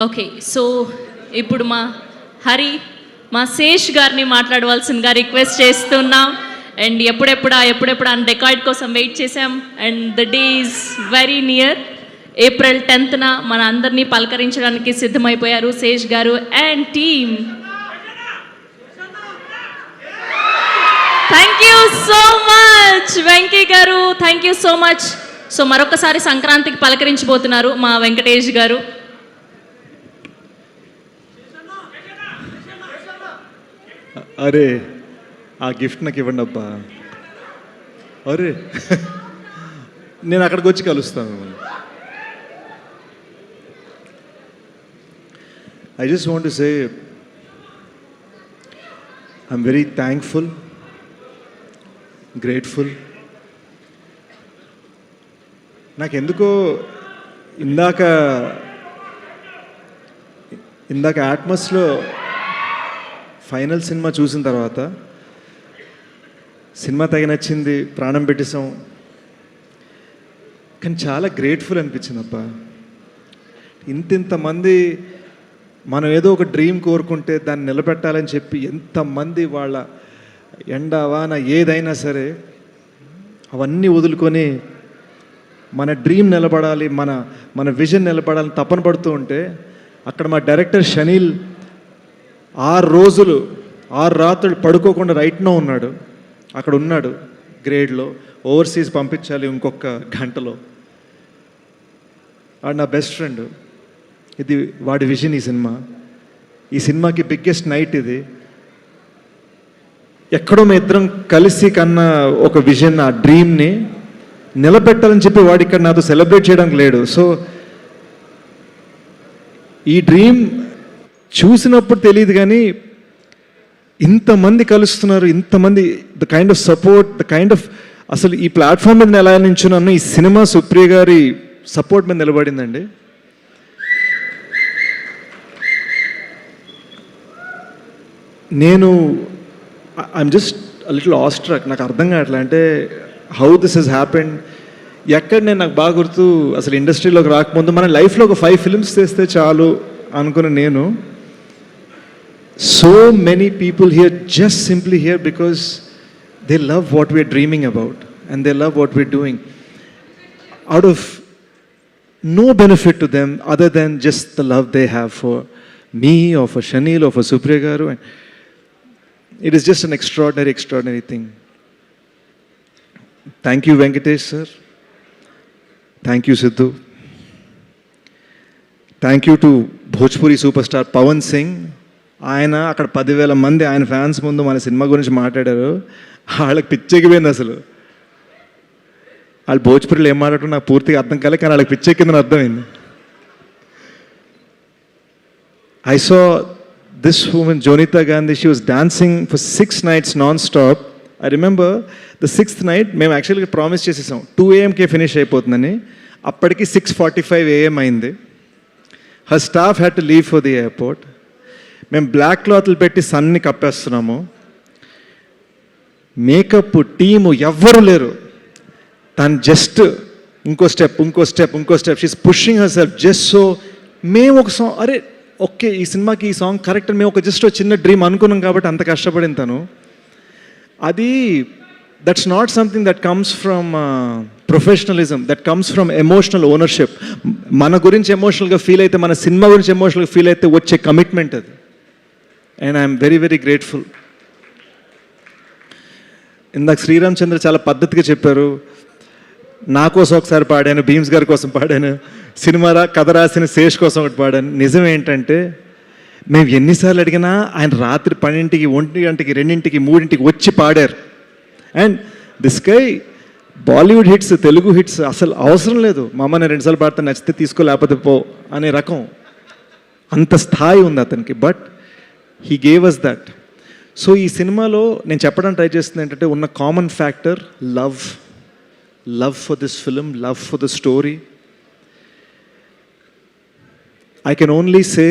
Okay, so ఇప్పుడు మా హరి మా శేష్ గారిని మాట్లాడవలసిందిగా రిక్వెస్ట్ చేస్తున్నాం. అండ్ ఎప్పుడెప్పుడా అని రికార్డ్ కోసం వెయిట్ చేసాం. And the day is very near. April 10th మన అందరినీ పలకరించడానికి సిద్ధమైపోయారు Sesh garu and team. Thank you so much Venky garu, thank you so much. So మరొకసారి సంక్రాంతికి పలకరించబోతున్నారు మా వెంకటేష్ గారు. అరే ఆ గిఫ్ట్ నాకు ఇవ్వండి అబ్బా. అరే నేను అక్కడికి వచ్చి కలుస్తాను మిమ్మల్ని. I just want to say I'm very thankful, grateful. నాకెందుకో ఇందాక ఆట్మస్లో ఫైనల్ సినిమా చూసిన తర్వాత సినిమా తెగ నచ్చింది, ప్రాణం పెట్టేసాం. కానీ చాలా గ్రేట్ఫుల్ అనిపించింది అబ్బా. ఇంతమంది మనం ఏదో ఒక డ్రీమ్ కోరుకుంటే దాన్ని నిలబెట్టాలని చెప్పి ఎంతమంది వాళ్ళ ఎండ వాన ఏదైనా సరే అవన్నీ వదులుకొని మన డ్రీమ్ నిలబడాలి, మన విజన్ నిలబడాలని తపన పడుతూ ఉంటే అక్కడ మా డైరెక్టర్ షనీల్ 6 రాత్రులు పడుకోకుండా రైట్నో ఉన్నాడు. అక్కడ ఉన్నాడు గ్రేడ్లో. ఓవర్సీస్ పంపించాలి ఇంకొక గంటలో. వాడు నా బెస్ట్ ఫ్రెండ్. ఇది వాడి విజన్. ఈ సినిమాకి బిగ్గెస్ట్ నైట్ ఇది. ఎక్కడో మేము ఇద్దరం కలిసి కన్న ఒక విజన్, ఆ డ్రీమ్ని నిలబెట్టాలని చెప్పి వాడు ఇక్కడ నాతో సెలబ్రేట్ చేయడానికి లేడు. సో ఈ డ్రీమ్ చూసినప్పుడు తెలియదు కానీ ఇంతమంది కలుస్తున్నారు, ఇంతమంది the kind of support, the kind of అసలు ఈ ప్లాట్ఫామ్ మీద ఎలా నించున్నాను, ఈ సినిమా సుప్రియ గారి సపోర్ట్ మీద నిలబడిందండి. నేను ఐఎమ్ జస్ట్ లిటిల్ ఆస్ట్రక్. నాకు అర్థం కావట్లే అంటే హౌ దిస్ హెస్ హ్యాపెండ్. ఎక్కడ నాకు బాగా గుర్తు, అసలు ఇండస్ట్రీలోకి రాకముందు మన లైఫ్లో ఒక 5 films చేస్తే చాలు అనుకున్న నేను, so many people here just simply here because they love what we're dreaming about and they love what we're doing out of no benefit to them other than just the love they have for me or for Shanil or for Supriya garu, and it is just an extraordinary thing. Thank you Venkatesh sir, thank you Sidhu, thank you to Bhojpuri superstar Pawan Singh. ఆయన అక్కడ 10,000 మంది ఆయన fans ముందు మన cinema గురించి మాట్లాడారు. వాళ్ళకి పిచ్చెక్కిపోయింది. అసలు వాళ్ళు భోజ్పురిలో ఏం మాట్లాడటం నాకు పూర్తిగా అర్థం కాలే, కానీ వాళ్ళకి పిచ్చెక్కిందని అర్థమైంది. I saw this woman Jonita Gandhi, she was dancing for 6 nights non-stop. I remember the 6th night మేము యాక్చువల్గా ప్రామిస్ చేసేసాం 2 AM ఫినిష్ అయిపోతుందని. అప్పటికి 6:45 AM అయింది. Her staff had to leave for the airport. మేము బ్లాక్ క్లాత్లు పెట్టి సన్ని కప్పేస్తున్నాము. మేకప్ టీము ఎవ్వరు లేరు. తను జస్ట్ ఇంకో step she's pushing her self just so. మేము ఒక సాంగ్, అరే ఓకే ఈ సినిమాకి ఈ సాంగ్ కరెక్ట్ అని మేము ఒక జస్ట్ చిన్న డ్రీమ్ అనుకున్నాం కాబట్టి అంత కష్టపడింది తను. అది that's not something that comes from professionalism, that comes from emotional ownership. మన గురించి ఎమోషనల్గా ఫీల్ అయితే, మన సినిమా గురించి ఎమోషనల్గా ఫీల్ అయితే వచ్చే కమిట్మెంట్ అది. And I'm very grateful. ఇందాక శ్రీరామ్ చంద్ర చాలా పద్ధతిగా చెప్పారు. నా కోసం ఒకసారి పాడాను, భీమ్స్ గారి కోసం పాడాను, సినిమా కథ రాసిన శేష్ కోసం ఒకటి పాడాను. నిజం ఏంటంటే మేము ఎన్నిసార్లు అడిగినా ఆయన రాత్రి 12కి, 1 గంటకి, 2కి, 3కి వచ్చి పాడారు. And this guy Bollywood hits, Telugu hits అసలు అవసరం లేదు. మా అమ్మ నేను 2 సార్లు పాడితే నచ్చితే తీసుకో లేకపోతే పో అనే రకం, అంత స్థాయి ఉంది అతనికి. But he gave us that. So ఈ సినిమాలో నేను చెప్పడానికి ట్రై చేస్తుంది ఏంటంటే ఉన్న common factor love for this film, love for the story. I can only say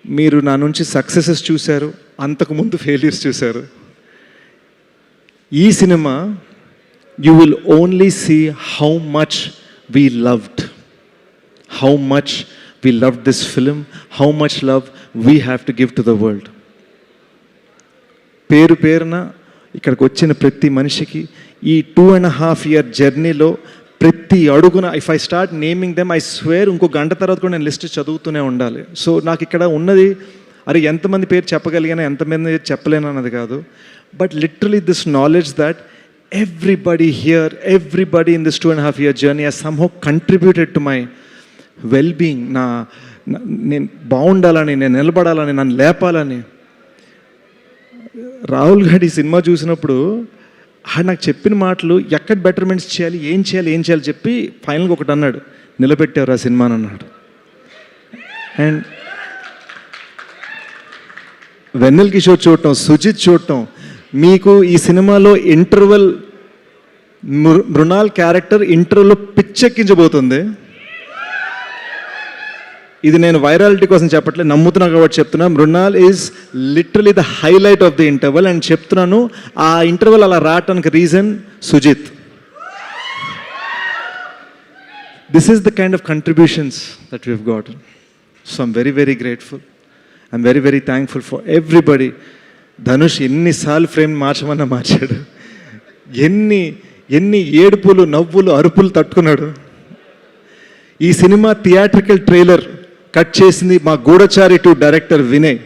మీరు నా నుంచి సక్సెసెస్ చూశారు, అంతకుముందు ఫెయిల్యూర్స్ చూశారు. ఈ సినిమా you will only see how much we loved, how much we loved this film, how much love we have to give to the world. పేరు పేరున ఇక్కడికి వచ్చిన ప్రతి మనిషికి ఈ 2.5 year జర్నీలో ప్రతి అడుగున if I start naming them I swear ఇంకో గంట తర్వాత కూడా నేను లిస్ట్ చదువుతూనే ఉండాలి. సో నాకు ఇక్కడ ఉన్నది అరే ఎంతమంది పేరు చెప్పగలిగినా ఎంతమంది చెప్పలేను అన్నది కాదు, but literally this knowledge that everybody here, everybody in this 2.5 year journey has somehow contributed to my well-being. నేను బాగుండాలని, నేను నిలబడాలని, నన్ను లేపాలని. రాహుల్ గారి సినిమా చూసినప్పుడు నాకు చెప్పిన మాటలు ఎక్కడ బెటర్మెంట్స్ చేయాలి, ఏం చేయాలి చెప్పి ఫైనల్గా ఒకటి అన్నాడు, నిలబెట్టారు ఆ సినిమాని అన్నాడు. అండ్ వెన్నెల్ కిషోర్ చూడటం, సుజిత్ చూడటం, మీకు ఈ సినిమాలో ఇంటర్వెల్ మృణాల్ క్యారెక్టర్ ఇంటర్వెల్లో పిచ్చెక్కించబోతుంది. ఇది నేను వైరాలిటీ కోసం చెప్పట్లేదు, నమ్ముతున్నా కాబట్టి చెప్తున్నా. Mrunal is literally the highlight of the interval. And చెప్తున్నాను, ఆ ఇంటర్వెల్ అలా రావటానికి reason Sujith. This is the kind of contributions that we have gotten. So I'm very very grateful. I'm very very thankful for everybody. Dhanush ఎన్నిసార్లు frame మార్చమన్నా మార్చాడు, ఎన్ని ఏడుపులు, నవ్వులు, అరుపులు తట్టుకున్నాడు. ఈ సినిమా థియేట్రికల్ ట్రైలర్ కట్ చేసింది మా గూఢచారి 2 డైరెక్టర్ వినయ్.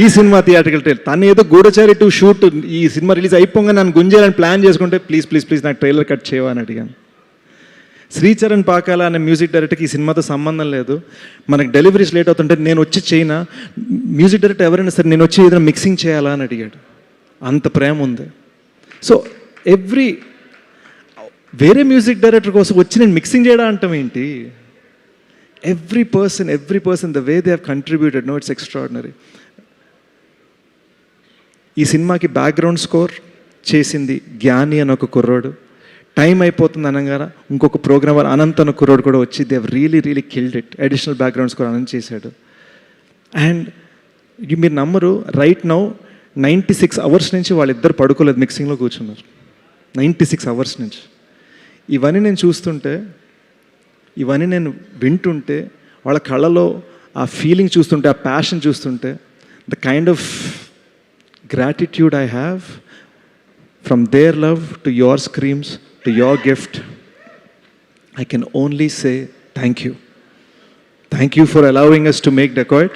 ఈ సినిమా థియేట్రికల్ ట్రైలర్ తను ఏదో గూఢచారి 2 షూట్ ఈ సినిమా రిలీజ్ అయిపోగా నన్ను గుంజాలని ప్లాన్ చేసుకుంటే ప్లీజ్ నాకు ట్రైలర్ కట్ చేయవని అడిగాను. శ్రీచరణ్ పాకాల అనే మ్యూజిక్ డైరెక్టర్కి ఈ సినిమాతో సంబంధం లేదు. మనకు డెలివరీస్ లేట్ అవుతుంటే నేను వచ్చి చేయనా, మ్యూజిక్ డైరెక్టర్ ఎవరైనా సరే నేను వచ్చి ఏదైనా మిక్సింగ్ చేయాలా అని అడిగాడు. అంత ప్రేమ ఉంది. సో వేరే మ్యూజిక్ డైరెక్టర్ కోసం వచ్చి నేను మిక్సింగ్ చేయడం అంటాం ఏంటి? Every person the way they have contributed, no it's extraordinary. ఈ సినిమాకి బ్యాక్గ్రౌండ్ స్కోర్ చేసింది జ్ఞాని అని ఒక కుర్రోడు. టైం అయిపోతుంది అనగానే ఇంకొక ప్రోగ్రామర్ అనంత్ అన్న కుర్రోడు కూడా వచ్చి they really killed it. Additional background score Anant చేశాడు. అండ్ మీరు నమ్మరు, రైట్ నౌ 96 hours నుంచి వాళ్ళిద్దరు పడుకోలేదు, మిక్సింగ్లో కూర్చున్నారు. 96 hours నుంచి. ఇవన్నీ నేను చూస్తుంటే, ఇవన్నీ నేను వింటుంటే, వాళ్ళ కళ్ళలో ఆ ఫీలింగ్ చూస్తుంటే, ఆ ప్యాషన్ చూస్తుంటే, the kind of gratitude I have from there love to your స్క్రీమ్స్ to your gift, I can only say thank you. Thank you for allowing us to make Dacoit.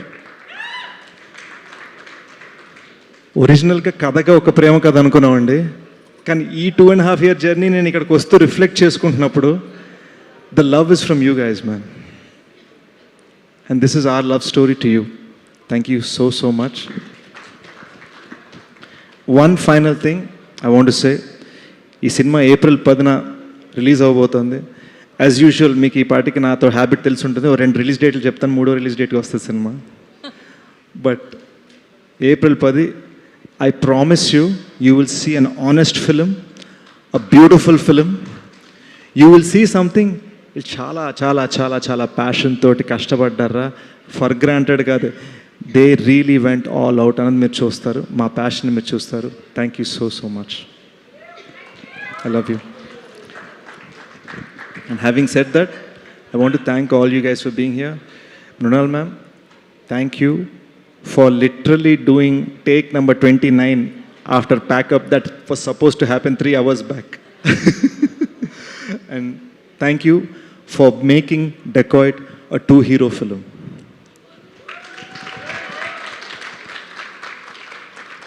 ఒరిజినల్గా కథగా ఒక ప్రేమ కథ అనుకున్నామండి, కానీ ఈ 2.5 year జర్నీ నేను ఇక్కడికి వస్తూ రిఫ్లెక్ట్ చేసుకుంటున్నప్పుడు the love is from you guys man, and this is our love story to you. Thank you so much. One final thing I want to say, ఈ సినిమా April 10న release అవ్వబోతుంది. As usual మీకు ఈ పార్టీకి నాతో habit తెలిసి ఉంటుంది, 2 release డేట్లు చెప్తాను, 3వ రిలీజ్ డేట్కి వస్తుంది cinema. But April 10, I promise you, you will see an honest film, a beautiful film. You will see something చాలా చాలా చాలా చాలా ప్యాషన్ తోటి కష్టపడ్డారా, ఫర్ గ్రాంటెడ్ కాదు, they really went all out అన్నది మీరు చూస్తారు, మా ప్యాషన్ మీరు చూస్తారు. Thank you so much. I love you. And having said that, I want to thank all you guys for being here. Mrunal ma'am, thank you for literally doing take number 29 after pack up that was supposed to happen 3 hours back. And thank you for making Dacoit a 2-hero film.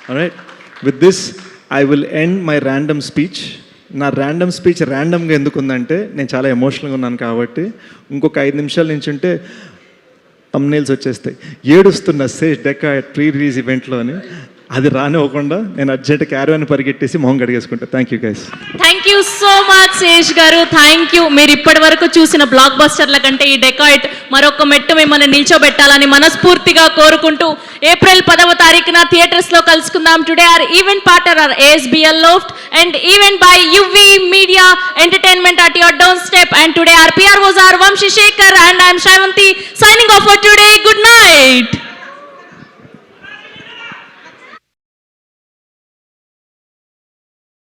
All right, with this I will end my random speech. నా random speech ర్యాండమ్గా ఎందుకు ఉందంటే, నేను చాలా ఎమోషనల్గా ఉన్నాను కాబట్టి. ఇంకొక 5 నిమిషాల నుంచి ఉంటే థంబ్నెయిల్స్ వచ్చేస్తాయి, ఏడుస్తున్న సేష్ డెకాయిట్ ప్రీ రిలీజ్ ఈవెంట్లో అని. అది రానివ్వకుండా నేను అర్జెంట్ క్యారవాన్ పరిగెట్టేసి మొహం కడిగేసుకుంటా. Thank you guys. Thank you so much Sesh garu, thank you. మీరు ఇప్పటి వరకు చూసిన బ్లాక్ బస్టర్ల కంటే ఈ డెకాయిట్ మరొక మెట్టు మిమ్మల్ని నిల్చోబెట్టాలని మనస్ఫూర్తిగా కోరుకుంటూ April 10న థియేటర్స్లో కలుసుకుందాం. Today our event partner our ASBL Loft and event by UV Media Entertainment at your doorstep. And today our PROs are Vamshi Shekhar and I am Shaivanti signing off for today. Good night.